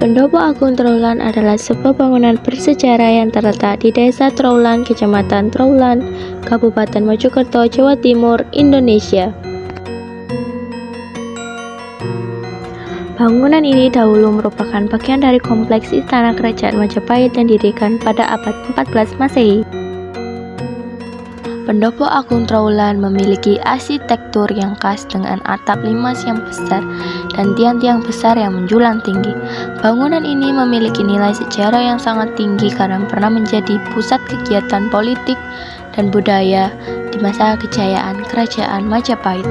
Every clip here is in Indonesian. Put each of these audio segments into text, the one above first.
Pendopo Agung Trowulan adalah sebuah bangunan bersejarah yang terletak di Desa Trowulan, Kecamatan Trowulan, Kabupaten Mojokerto, Jawa Timur, Indonesia. Bangunan ini dahulu merupakan bagian dari kompleks Istana Kerajaan Majapahit yang didirikan pada abad 14 Masehi. Pendopo Agung Trowulan memiliki arsitektur yang khas dengan atap limas yang besar dan tiang-tiang besar yang menjulang tinggi. Bangunan ini memiliki nilai sejarah yang sangat tinggi karena pernah menjadi pusat kegiatan politik dan budaya di masa kejayaan Kerajaan Majapahit.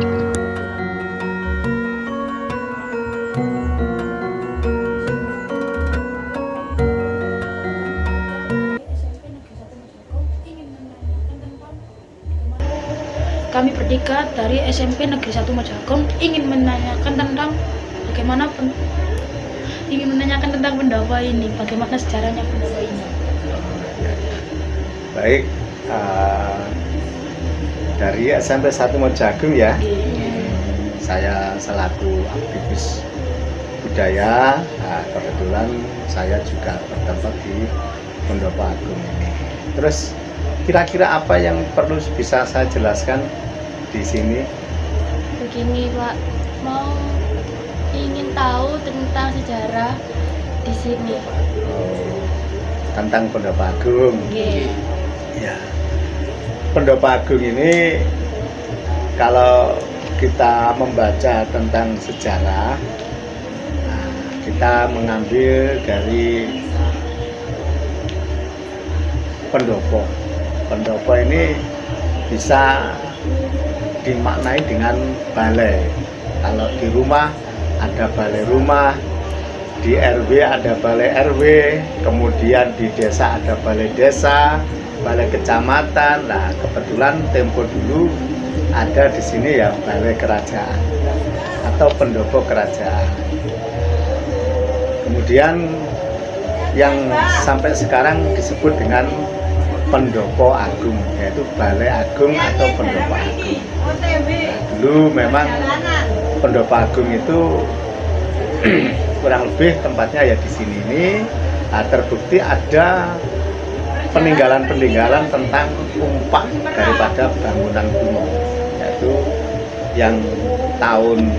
Kami bertiga dari SMP Negeri 1 Mojokerto ingin menanyakan tentang pendopo ini, bagaimana sejarahnya pendopo ini. Baik, dari SMP 1 Mojokerto ya. Saya selaku aktivis budaya, kebetulan saya juga bertempat di Pendopo Agung ini. Terus kira-kira apa yang perlu bisa saya jelaskan di sini? Begini Pak, ingin tahu tentang sejarah di sini. Tentang Pendopo Agung. Ya. Pendopo Agung ini kalau kita membaca tentang sejarah, kita mengambil dari pendopo. Pendopo ini bisa dimaknai dengan balai. Kalau di rumah ada balai rumah, di RW ada balai RW, kemudian di desa ada balai desa, balai kecamatan. Nah, kebetulan tempo dulu ada di sini ya balai kerajaan atau pendopo kerajaan. Kemudian yang sampai sekarang disebut dengan Pendopo Agung, yaitu Balai Agung atau Pendopo Agung. Dulu memang Pendopo Agung itu kurang lebih tempatnya ya di sini ini. Terbukti ada peninggalan-peninggalan tentang umpak daripada bangunan kuno, yaitu yang tahun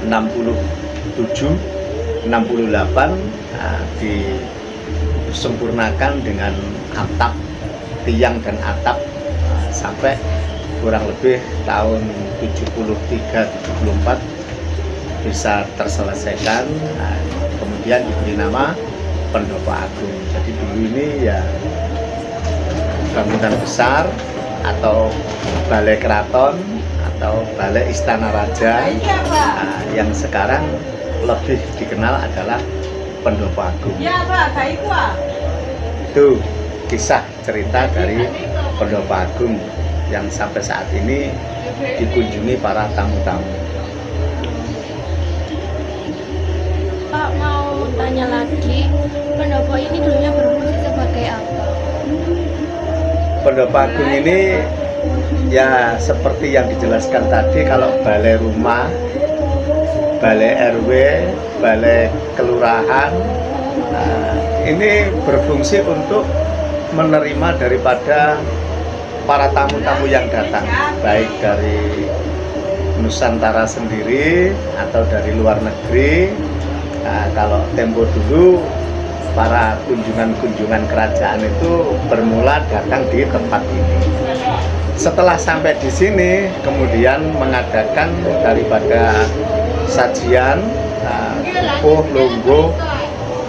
67, 68 disempurnakan dengan atap, tiang dan atap sampai kurang lebih tahun 73-74 bisa terselesaikan. Kemudian diberi nama Pendopo Agung. Jadi dulu ini ya bangunan besar atau balai keraton atau balai istana raja, yang sekarang lebih dikenal adalah Pendopo Agung. Itu kisah cerita dari Pendopo Agung yang sampai saat ini dikunjungi para tamu-tamu. Pak, mau tanya lagi, pendopo ini dulunya berfungsi sebagai apa? Pendopo Agung ini ya seperti yang dijelaskan tadi, kalau balai rumah, balai RW, balai kelurahan, ini berfungsi untuk menerima daripada para tamu-tamu yang datang, baik dari Nusantara sendiri atau dari luar negeri. Kalau tempo dulu para kunjungan kerajaan itu bermula datang di tempat ini. Setelah sampai di sini, kemudian mengadakan daripada sajian, longgo,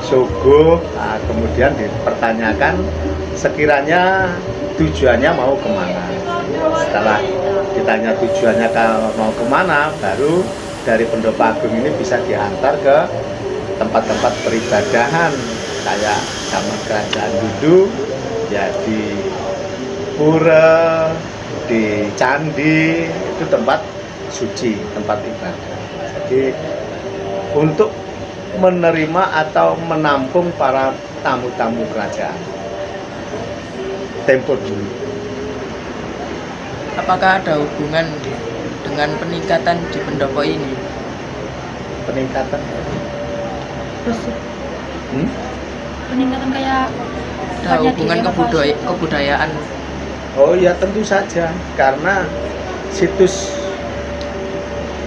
sogo, kemudian dipertanyakan sekiranya tujuannya mau kemana. Setelah ditanya tujuannya mau kemana, baru dari Pendopo Agung ini bisa diantar ke tempat-tempat peribadahan kayak zaman kerajaan dulu ya, di pura, di candi, itu tempat suci, tempat ibadah. Jadi untuk menerima atau menampung para tamu-tamu kerajaan tempo dulu. Apakah ada hubungan dengan peningkatan di pendopo ini? Peningkatan Terus Hmm? peningkatan kayak Ada bukannya hubungan direnovasi. kebudayaan. Oh ya tentu saja, karena situs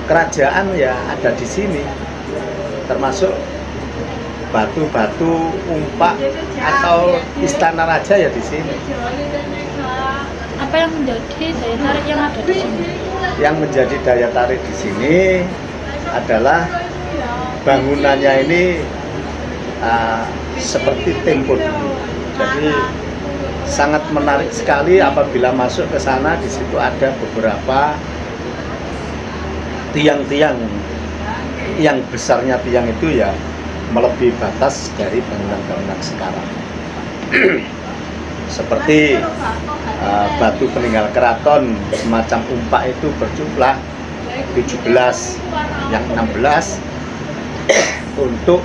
kerajaan ya ada di sini, termasuk batu-batu umpak atau istana raja ya di sini. Apa yang menjadi daya tarik yang ada di sini? Yang menjadi daya tarik di sini adalah bangunannya ini seperti tempo dulu. Jadi sangat menarik sekali apabila masuk ke sana. Di situ ada beberapa tiang-tiang yang besarnya tiang itu ya melebihi batas dari bangunan-bangunan sekarang. Seperti batu peninggal keraton semacam umpak itu berjumlah 17, yang 16 untuk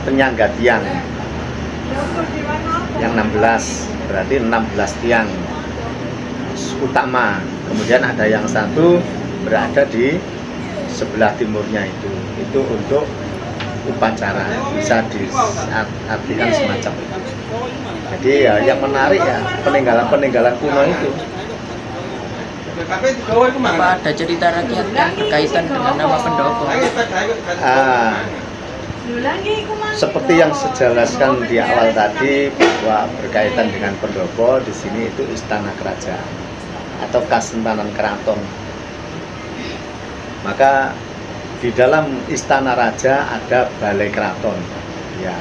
penyangga tiang. Yang 16 berarti 16 tiang utama. Kemudian ada yang satu berada di sebelah timurnya itu untuk upacara, bisa diartikan semacam itu. Jadi ya yang menarik ya peninggalan kuno itu. Apa ada cerita rakyat yang berkaitan dengan nama pendopo? Seperti yang saya jelaskan di awal tadi bahwa berkaitan dengan pendopo, di sini itu istana kerajaan atau Kasentanan Keraton. Maka di dalam istana raja ada balai keraton, ya,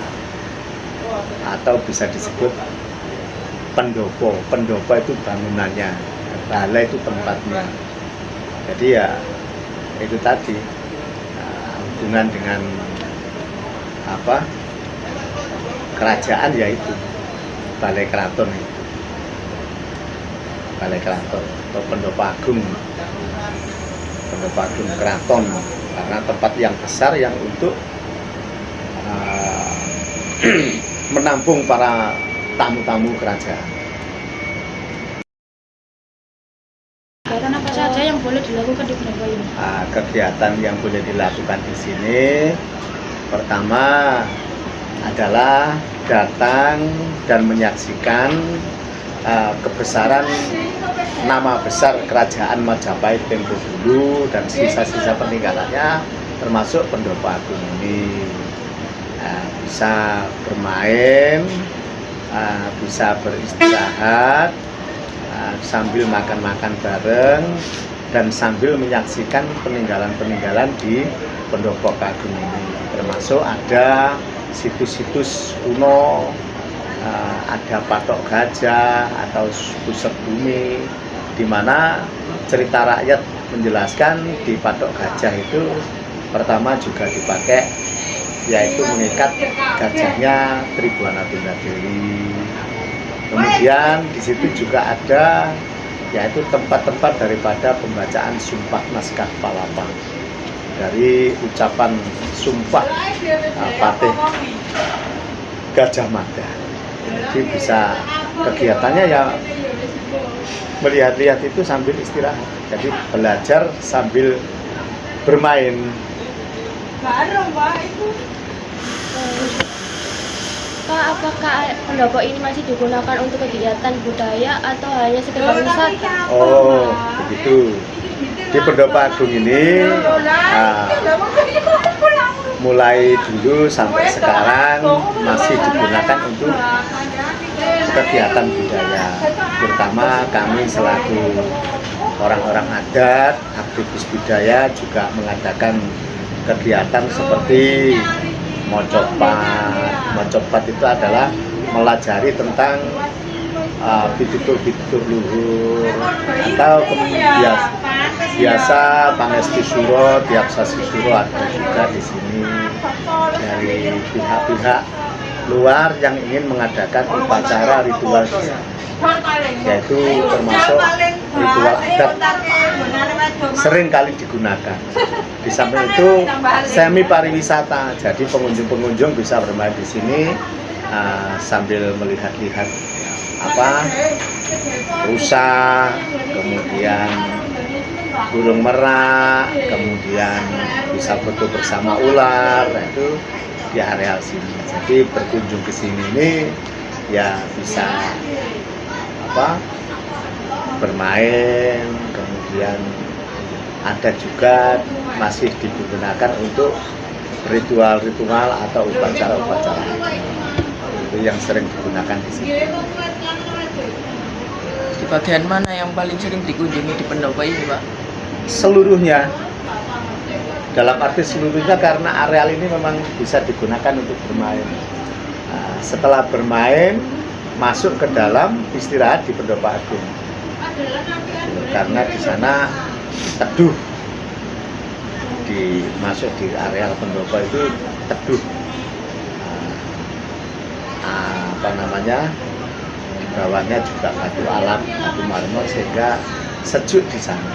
atau bisa disebut pendopo. Pendopo itu bangunannya, balai itu tempatnya. Jadi ya itu tadi hubungan dengan kerajaan, yaitu balai keraton itu, balai keraton atau pendopo agung keraton, karena tempat yang besar yang untuk menampung para tamu-tamu kerajaan. Kegiatan apa saja yang boleh dilakukan di pendopo ini? Kegiatan yang boleh dilakukan di sini pertama adalah datang dan menyaksikan kebesaran nama besar kerajaan Majapahit tempo dulu dan sisa-sisa peninggalannya, termasuk pendopo agung ini. Bisa bermain, bisa beristirahat, sambil makan-makan bareng dan sambil menyaksikan peninggalan-peninggalan di pendopo agung ini. Termasuk ada situs-situs kuno, ada patok gajah atau pusat bumi, di mana cerita rakyat menjelaskan di patok gajah itu pertama juga dipakai, yaitu mengikat gajahnya Tribuana Tunggal Dewi. Kemudian di situ juga ada yaitu tempat-tempat daripada pembacaan sumpah naskah palapa, dari ucapan sumpah Patih Gajah Mada. Jadi bisa kegiatannya ya melihat-lihat itu sambil istirahat. Jadi belajar sambil bermain. Pak, apakah pendopo ini masih digunakan untuk kegiatan budaya atau hanya sekedar wisata? Oh, begitu. Di pendopo agung ini mulai dulu sampai sekarang masih digunakan untuk kegiatan budaya. Terutama kami selaku orang-orang adat, aktivis budaya juga mengadakan kegiatan seperti mocopat. Mocopat itu adalah melajari tentang pitutur-pitutur luhur, atau biasa Pangesti Suro, tiap sasi Suro ada juga di sini dari pihak-pihak luar yang ingin mengadakan upacara ritual, yaitu termasuk ritual adat sering kali digunakan. Di samping itu semi pariwisata, jadi pengunjung-pengunjung bisa bermain di sini sambil melihat-lihat rusa, kemudian burung merak, kemudian bisa foto bersama ular, nah itu di areal sini. Jadi berkunjung ke sini ini ya bisa bermain, kemudian ada juga masih digunakan untuk ritual-ritual atau upacara-upacara itu yang sering digunakan di sini. Di bagian mana yang paling sering dikunjungi di pendopo ini, Pak? Seluruhnya, dalam arti seluruhnya, karena areal ini memang bisa digunakan untuk bermain. Nah, setelah bermain masuk ke dalam istirahat di Pendopo Agung, karena di sana teduh, masuk di areal pendopo itu teduh, di bawahnya juga batu alam, batu marmer, sehingga sejuk di sana,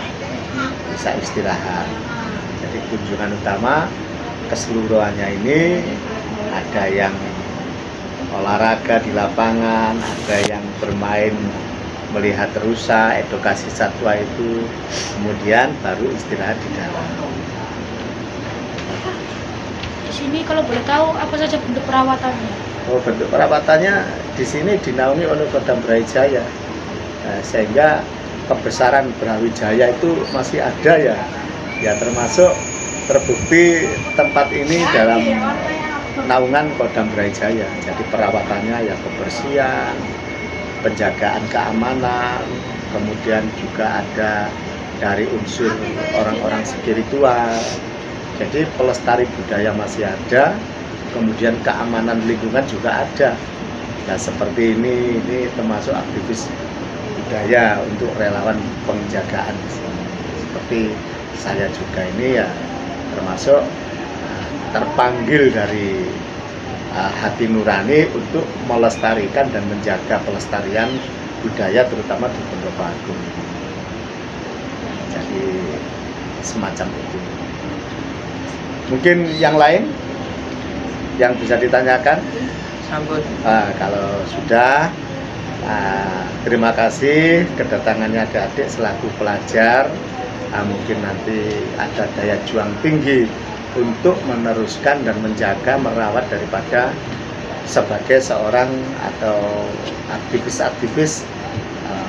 bisa istirahat. Jadi kunjungan utama keseluruhannya ini ada yang olahraga di lapangan, ada yang bermain melihat rusa, edukasi satwa itu, kemudian baru istirahat di dalam. Di sini kalau boleh tahu apa saja bentuk perawatannya? Oh, bentuk perawatannya di sini dinaungi oleh Kodam Brawijaya, sehingga kebesaran Brawijaya itu masih ada ya. Ya termasuk terbukti tempat ini dalam naungan Kodam Brawijaya. Jadi perawatannya ya kebersihan, penjagaan keamanan, kemudian juga ada dari unsur orang-orang spiritual. Jadi pelestari budaya masih ada, kemudian keamanan lingkungan juga ada. Nah seperti ini termasuk aktivis budaya untuk relawan penjagaan. Seperti saya juga ini ya termasuk terpanggil dari hati nurani untuk melestarikan dan menjaga pelestarian budaya terutama di Pendopo Agung. Jadi semacam itu. Mungkin yang lain yang bisa ditanyakan? Sambut. Kalau sudah, terima kasih kedatangannya adik-adik selaku pelajar. Mungkin nanti ada daya juang tinggi untuk meneruskan dan menjaga, merawat daripada sebagai seorang atau aktivis-aktivis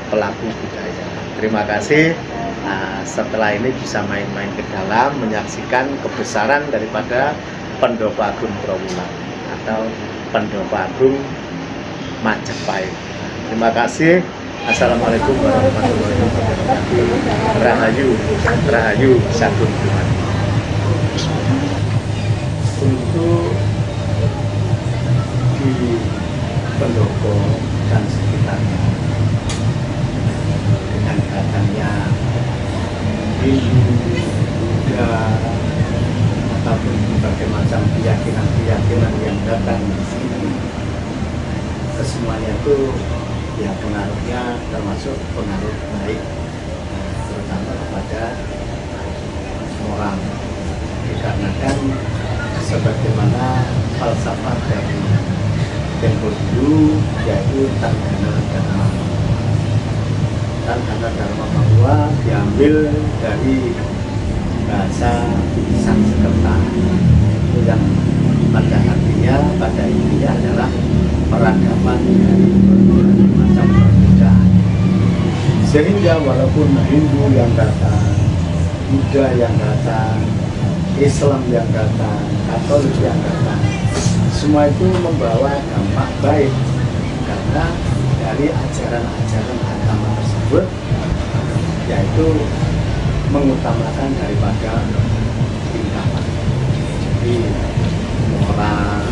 pelaku budaya. Terima kasih. Setelah ini bisa main-main ke dalam, menyaksikan kebesaran daripada Pendopo Agung Trowulan atau Pendopo Agung Majapahit. Terima kasih. Assalamualaikum warahmatullahi wabarakatuh. Rahayu, Rahayu Sagung Tuhan. Untuk di Pendopo dan sekitarnya dengan datangnya Hindu, Buddha, ataupun berbagai macam keyakinan-keyakinan yang datang di sini, kesemuanya itu ya pengaruhnya termasuk pengaruh baik, terutama kepada orang, dikarenakan sebagaimana falsafah dari tempo dulu, yaitu Tandhana Dharma. Tandhana Dharma bahwa diambil dari bahasa Sanskerta, itu yang pada artinya, pada intinya adalah peradaban dari berbagai macam perbedaan. Sehingga walaupun Hindu yang datang, Buddha yang datang, Islam yang datang, Katolik yang datang, semua itu membawa dampak baik, karena dari ajaran-ajaran agama tersebut yaitu mengutamakan daripada tindakan. Jadi moral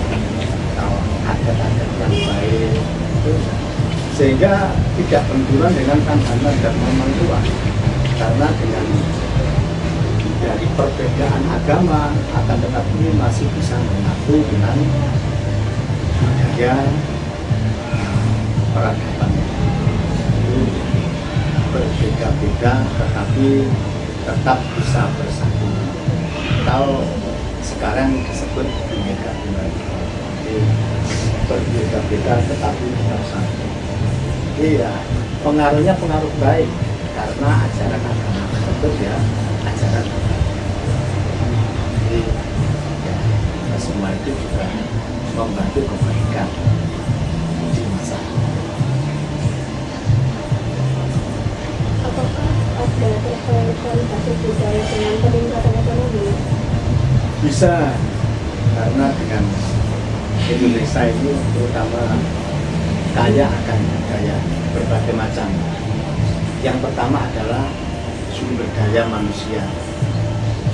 atau adat-adat yang baik itu, sehingga tidak benturan dengan Tandhana Dharma Mantua, karena dengan dari perbedaan agama akan tetapi masih bisa menyatu dengan budaya peradaban. Itu berbeda-beda tetapi tetap bisa bersatu, atau sekarang disebut Bhinneka Tunggal Ika. Jadi berbeda-beda tetapi bersatu. Iya, pengaruhnya pengaruh baik karena ajaran agama. menuntut ya ajaran. Jadi ya, semua itu juga membantu kebaikan di masa. Apakah ada terkait budaya dengan peningkatan ekonomi? Bisa, karena dengan Indonesia ini terutama kaya akan budaya berbagai macam. Yang pertama adalah sumber daya manusia.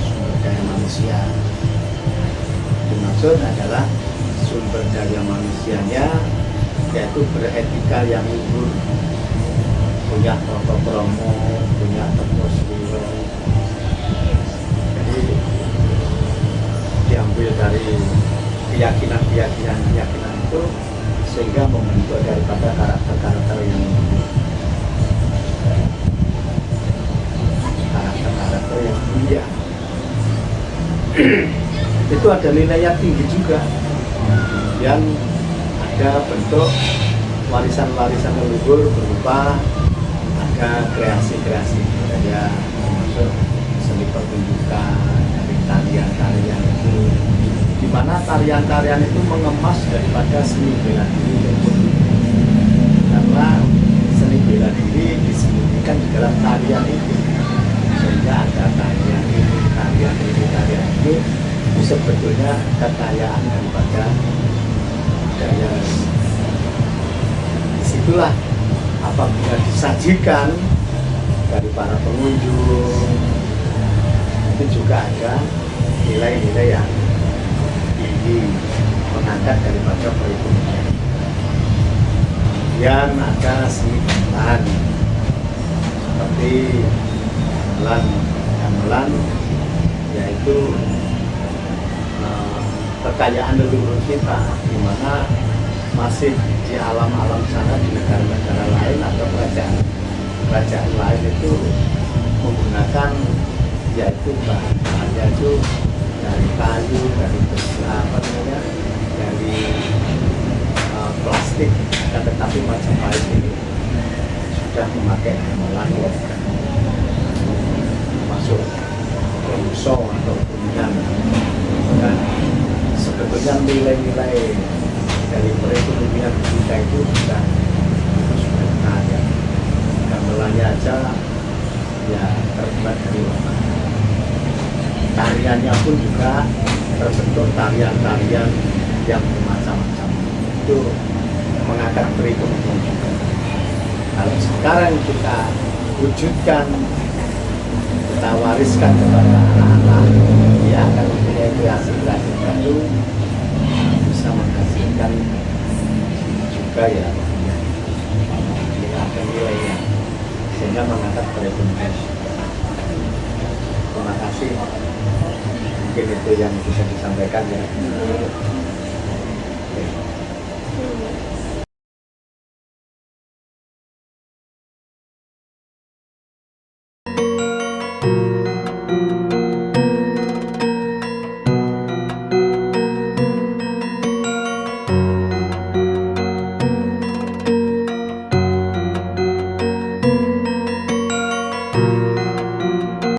Sumber daya manusia dimaksud adalah sumber daya manusianya yaitu beretika yang luhur, punya toto kromo, punya teknoswiro. Jadi diambil dari keyakinan itu sehingga membentuk daripada karakter-karakter yang mulia. Itu ada nilai yang tinggi juga. Kemudian ada bentuk warisan-warisan leluhur berupa ada kreasi-kreasi budaya termasuk seni pertunjukan dari tarian-tarian itu, di mana tarian-tarian itu mengemas daripada seni bela diri maupun karena seni bela diri disembunyikan di dalam tarian itu, sehingga ada tarian ini, tarian ini, tarian itu sebetulnya kekayaan daripada budaya. Disitulah apabila disajikan dari para pengunjung itu juga ada nilai-nilai yang tinggi, mengangkat daripada perekonomian. Kemudian ada seni gamelan seperti gamelan yaitu kekayaan leluhur kita, di mana masih di alam-alam sana di negara-negara lain atau kerajaan lain itu menggunakan yaitu bahan-bahannya itu dari kayu, dari dari plastik, tetapi Majapahit ini sudah memakai gamelan masuk ruso atau kuningan. Dan sebetulnya nilai-nilai dari perekonomian kita itu sudah ada. Gamelannya aja ya terbuat dari lokal. Tariannya pun juga terbentuk tarian-tarian yang bermacam-macam. Itu mengangkat perekonomian juga. Kalau sekarang kita wujudkan, kita wariskan kepada anak-anak, dia akan mempunyai kreasi-kreasi baru, bisa menghasilkan juga ya ada nilainya, sehingga mengangkat perekonomian. Terima kasih, mungkin itu yang bisa disampaikan ya.